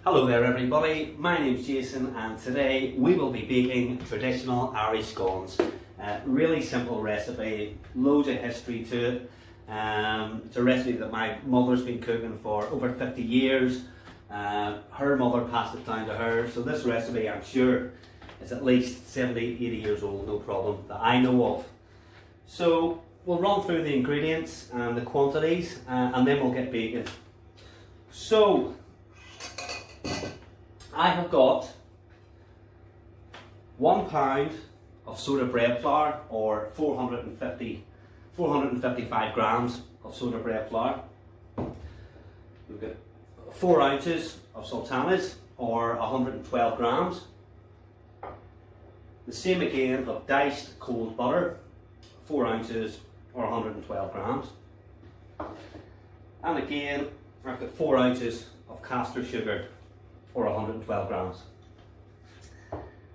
Hello there everybody, my name's Jason and today we will be baking traditional Irish scones. Really simple recipe, loads of history to it. It's a recipe that my mother's been cooking for over 50 years. Her mother passed it down to her, so this recipe I'm sure is at least 70, 80 years old, no problem, that I know of. So we'll run through the ingredients and the quantities and then we'll get baking. So I have got 1 pound of soda bread flour, or 455 grams of soda bread flour. We've got 4 ounces of sultanas, or 112 grams. The same again of diced cold butter, 4 ounces or 112 grams. And again, I've got 4 ounces of caster sugar, or 112 grams.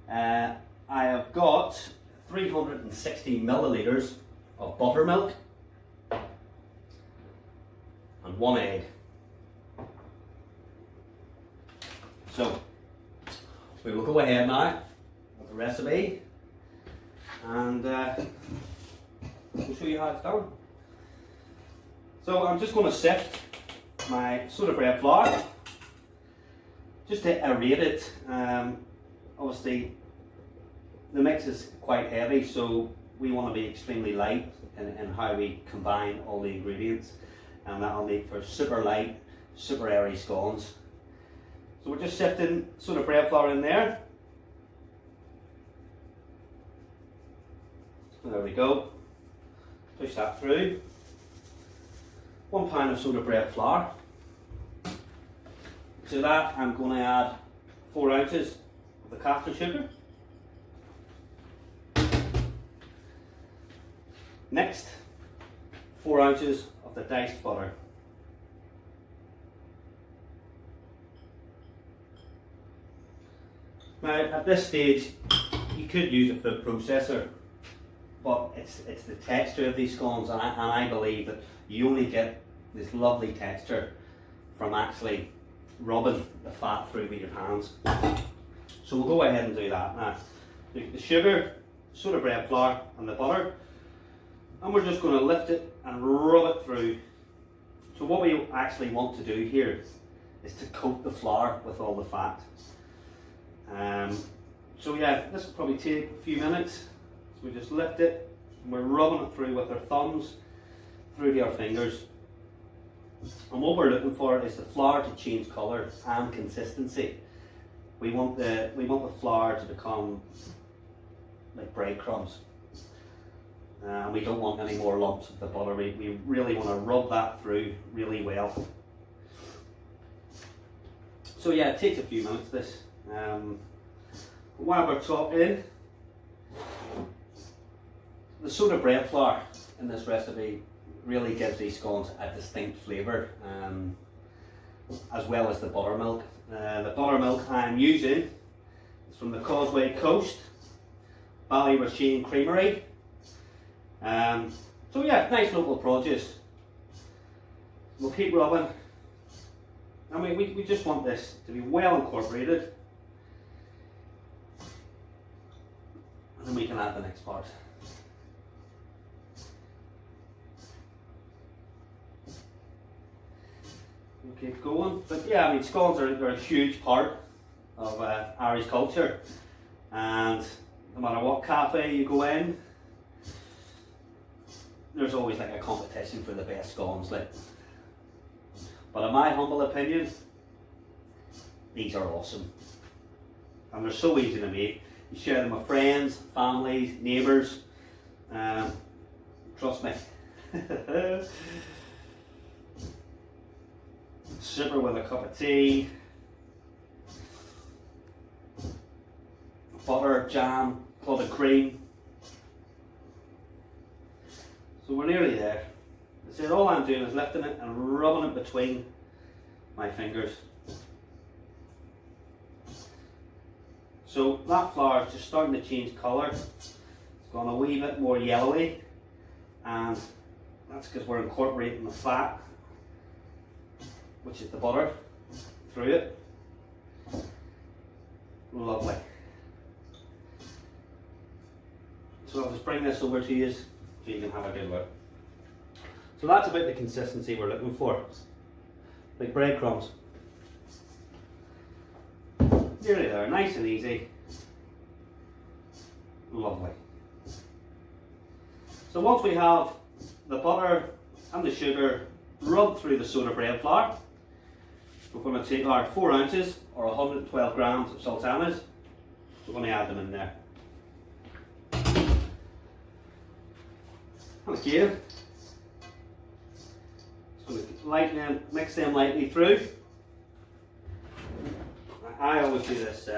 I have got 360 millilitres of buttermilk and 1 egg. So we will go ahead now with the recipe and we'll show you how it's done. So I'm just going to sift my soda bread flour just to aerate it. Obviously the mix is quite heavy, so we want to be extremely light in how we combine all the ingredients, and that will make for super light, super airy scones. So we're just sifting soda bread flour in there. And there we go. Push that through. 1 pound of soda bread flour. To that I'm going to add 4 ounces of the caster sugar. Next, 4 ounces of the diced butter. Now at this stage you could use a food processor, but it's the texture of these scones, and I believe that you only get this lovely texture from actually rubbing the fat through with your hands. So we'll go ahead and do that now. The sugar, soda bread flour and the butter, and we're just going to lift it and rub it through. So what we actually want to do here is to coat the flour with all the fat. So yeah, this will probably take a few minutes. So we just lift it and we're rubbing it through with our thumbs through to our fingers. And what we're looking for is the flour to change colour and consistency. We want the flour to become like breadcrumbs. And we don't want any more lumps of the butter. We really want to rub that through really well. So yeah, it takes a few minutes this. While we're talking, the soda bread flour in this recipe really gives these scones a distinct flavour, as well as the buttermilk. The buttermilk I'm using is from the Causeway Coast, Ballyrasheen Creamery. So yeah, nice local produce. We'll keep rubbing, and we just want this to be well incorporated, and then we can add the next part. We'll keep going, but yeah, I mean, scones are a huge part of Irish culture, and no matter what cafe you go in, there's always like a competition for the best scones. But in my humble opinion, these are awesome, and they're so easy to make. You share them with friends, families, neighbours. Trust me. Sipper with a cup of tea, butter, jam, clot of cream. So we're nearly there. That's it. All I'm doing is lifting it and rubbing it between my fingers. So that flour is just starting to change colour. It's gone a wee bit more yellowy, and that's because we're incorporating the fat, which is the butter, through it. Lovely. So I'll just bring this over to you so you can have a good look. So that's about the consistency we're looking for. Like breadcrumbs. Nearly there, nice and easy. Lovely. So once we have the butter and the sugar rubbed through the soda bread flour, we're going to take our 4 ounces or 112 grams of sultanas. We're going to add them in there. And again, just going to mix them lightly through. I always do this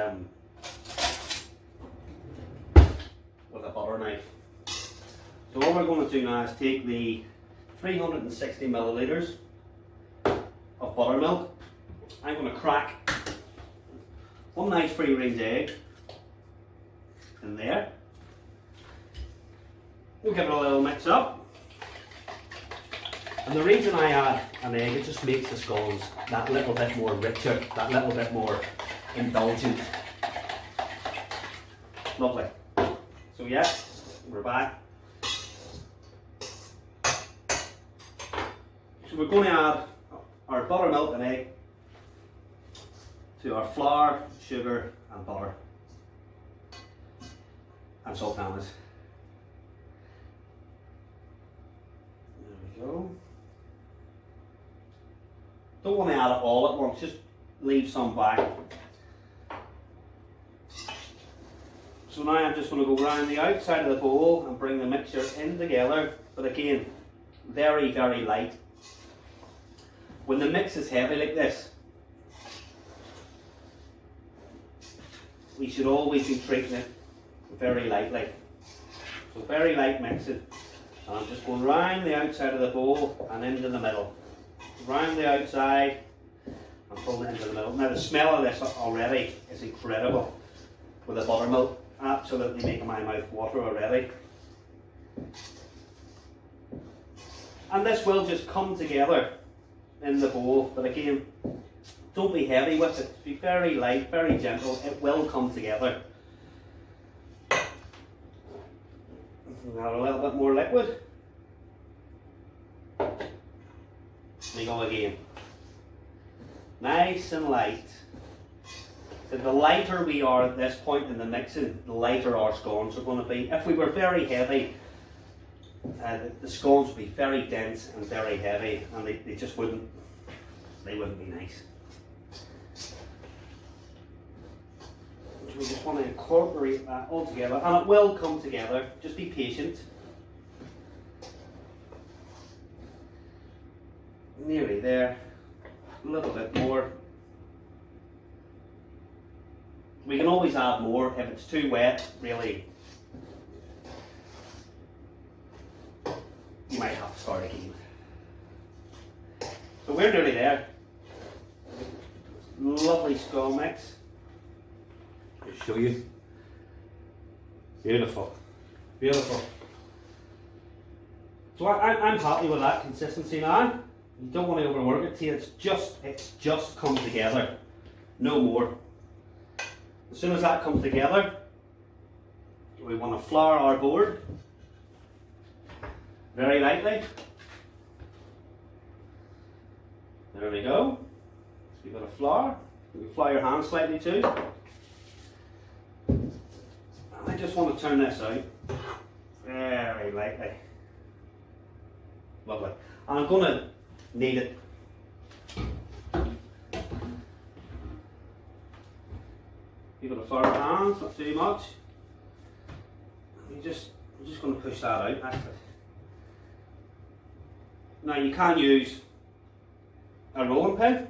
with a butter knife. So what we're going to do now is take the 360 millilitres of buttermilk. I'm going to crack one nice free range egg in there. We'll give it a little mix up. And the reason I add an egg, it just makes the scones that little bit more richer, that little bit more indulgent. Lovely. So yeah, we're back. So we're going to add our buttermilk and egg to our flour, sugar and butter and sultanas. There we go. Don't want to add it all at once, just leave some back. So now I'm just going to go around the outside of the bowl and bring the mixture in together, but again, very, very light. When the mix is heavy like this, we should always be treating it very lightly. So very light mixing. And I'm just going round the outside of the bowl and into the middle. Round the outside and pulling it into the middle. Now the smell of this already is incredible with the buttermilk. Absolutely making my mouth water already. And this will just come together in the bowl, but again, don't be heavy with it. Be very light, very gentle. It will come together. Add a little bit more liquid. We go again. Nice and light. So the lighter we are at this point in the mixing, the lighter our scones are going to be. If we were very heavy, the scones would be very dense and very heavy, and they just wouldn't be nice. So we just want to incorporate that all together, and it will come together. Just be patient. Nearly there. A little bit more. We can always add more if it's too wet, really. You might have to start again. So we're nearly there. Lovely scone mix. Just show you. Beautiful. Beautiful. So I'm happy with that consistency now. You don't want to overwork it till it's just come together. No more. As soon as that comes together, we want to flour our board very lightly. There we go. So we've got a flour. You can flour your hand slightly too. And I just want to turn this out very lightly. Lovely. And I'm going to knead it. Give it a flour hand, not too much. I'm just going to push that out actually. Now you can use a rolling pin.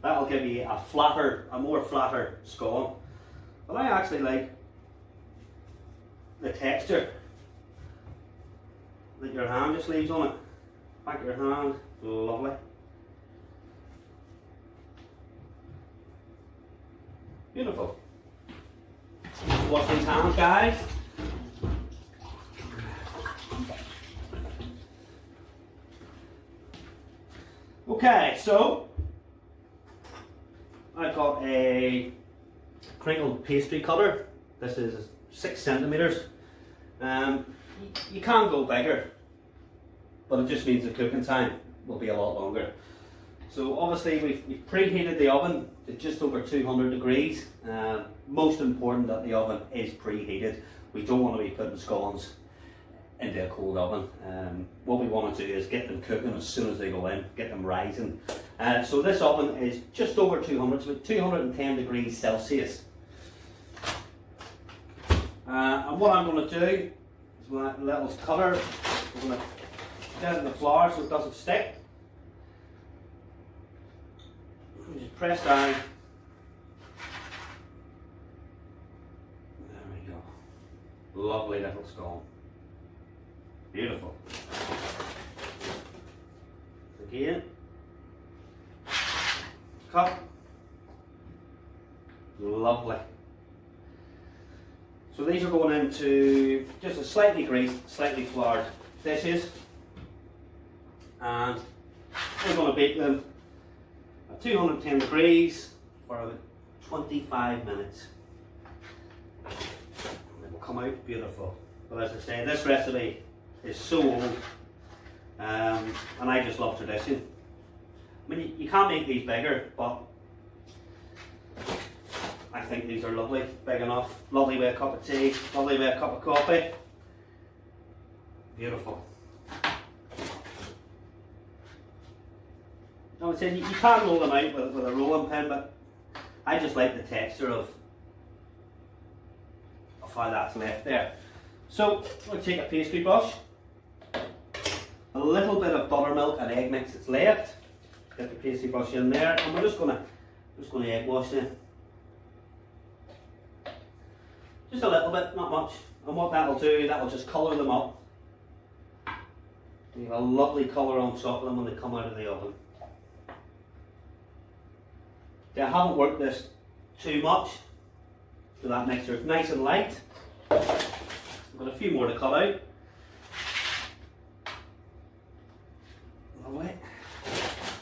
That'll give you a more flatter scone. But I actually like the texture that your hand just leaves on it. Back of your hand, lovely. Beautiful. Wash these hands, guys. Okay, so I've got a crinkled pastry cutter. This is 6 centimeters. You can go bigger, but it just means the cooking time will be a lot longer. So obviously we've preheated the oven to just over 200 degrees. Most important that the oven is preheated. We don't want to be putting scones into a cold oven. What we want to do is get them cooking as soon as they go in, get them rising. So this oven is just over 200, so 210 degrees Celsius. And what I'm going to do is with that little cutter, I'm going to get it in the flour so it doesn't stick. Just press down. There we go. Lovely little scone. Beautiful. Again. Cut. Lovely. So these are going into just a slightly greased, slightly floured dishes. And we're going to bake them at 210 degrees for about 25 minutes. And they will come out beautiful. But as I say, this recipe is so old, and I just love tradition. I mean, you can't make these bigger, but I think these are lovely, big enough. Lovely with a cup of tea, lovely with a cup of coffee. Beautiful. I would say you can roll them out with a rolling pin, but I just like the texture of how that's left there. So we'll take a pastry brush, a little bit of buttermilk and egg mix that's left. Get the pastry brush in there, and we're just gonna egg wash them. Just a little bit, not much. And what that'll do, that'll just colour them up. You have a lovely colour on top of them when they come out of the oven. I haven't worked this too much, so that mixture is nice and light. I've got a few more to cut out. Lovely.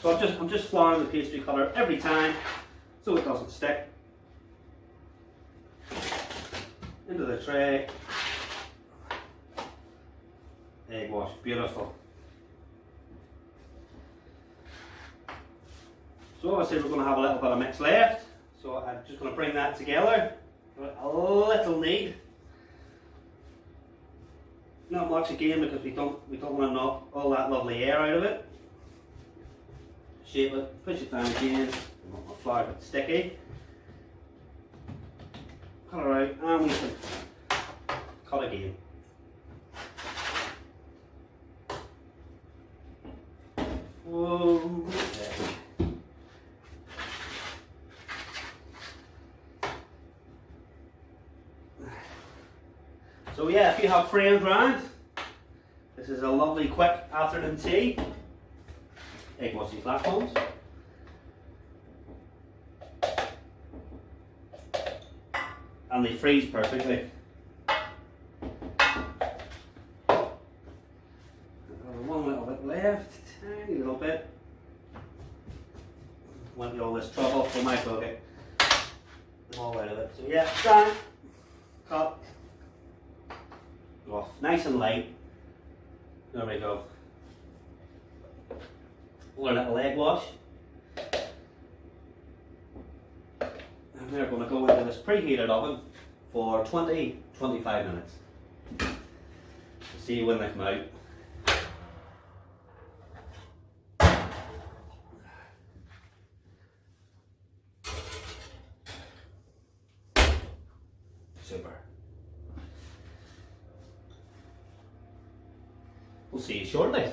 So I'm just flouring the pastry cutter every time so it doesn't stick. Into the tray. Egg wash, beautiful. So obviously we're going to have a little bit of mix left, so I'm just going to bring that together. A little knead. Not much again because we don't want to knock all that lovely air out of it. Shape it, push it down again. I want my flour a bit sticky. Cut her out, and we can cut again. Whoa. So yeah, if you have friends round, this is a lovely quick afternoon tea. Egg wash these platforms. And they freeze perfectly. One little bit left, tiny little bit. Went through all this trouble for my bucket. I'm all out of it. So yeah, down, cut, off, nice and light. There we go. Another little egg wash. And we're going to go into this preheated oven for 20-25 minutes. See when they come out. Super. We'll see you shortly.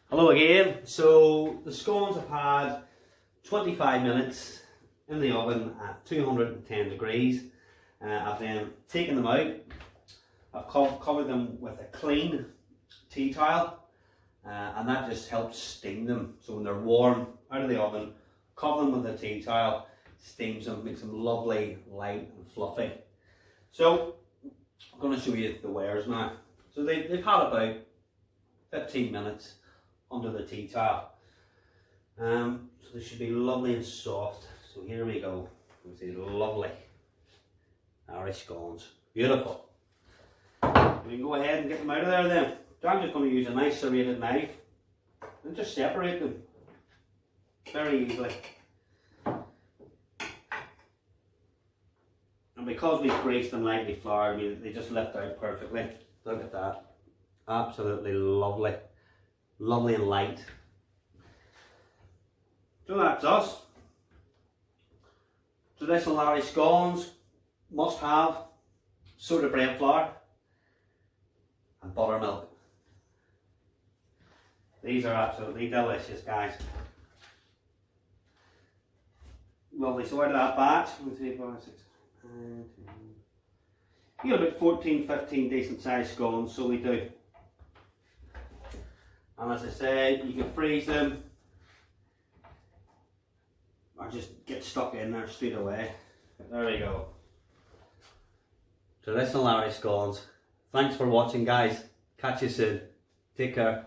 Hello again. So the scones have had 25 minutes in the oven at 210 degrees. I've then taken them out. I've covered them with a clean tea towel, and that just helps steam them. So when they're warm out of the oven, cover them with a tea towel, steams them, makes them lovely, light and fluffy. So I'm going to show you the wares now. So they've had about 15 minutes under the tea towel. So they should be lovely and soft. So here we go. With these lovely Irish scones. Beautiful. We can go ahead and get them out of there then. So I'm just going to use a nice serrated knife and just separate them very easily. And because we've greased them lightly floured, I mean, they just lift out perfectly. Look at that. Absolutely lovely. Lovely and light. So that's us. Traditional Irish scones must have soda bread flour and buttermilk. These are absolutely delicious, guys. Lovely. So out of that batch, 1, 2, 3, 4, 5, 6, 7, 8, 9, 10. You got about 14, 15 decent sized scones, so we do. And as I said, you can freeze them or just get stuck in there straight away. There we go. Traditional Irish scones. Thanks for watching, guys. Catch you soon. Take care.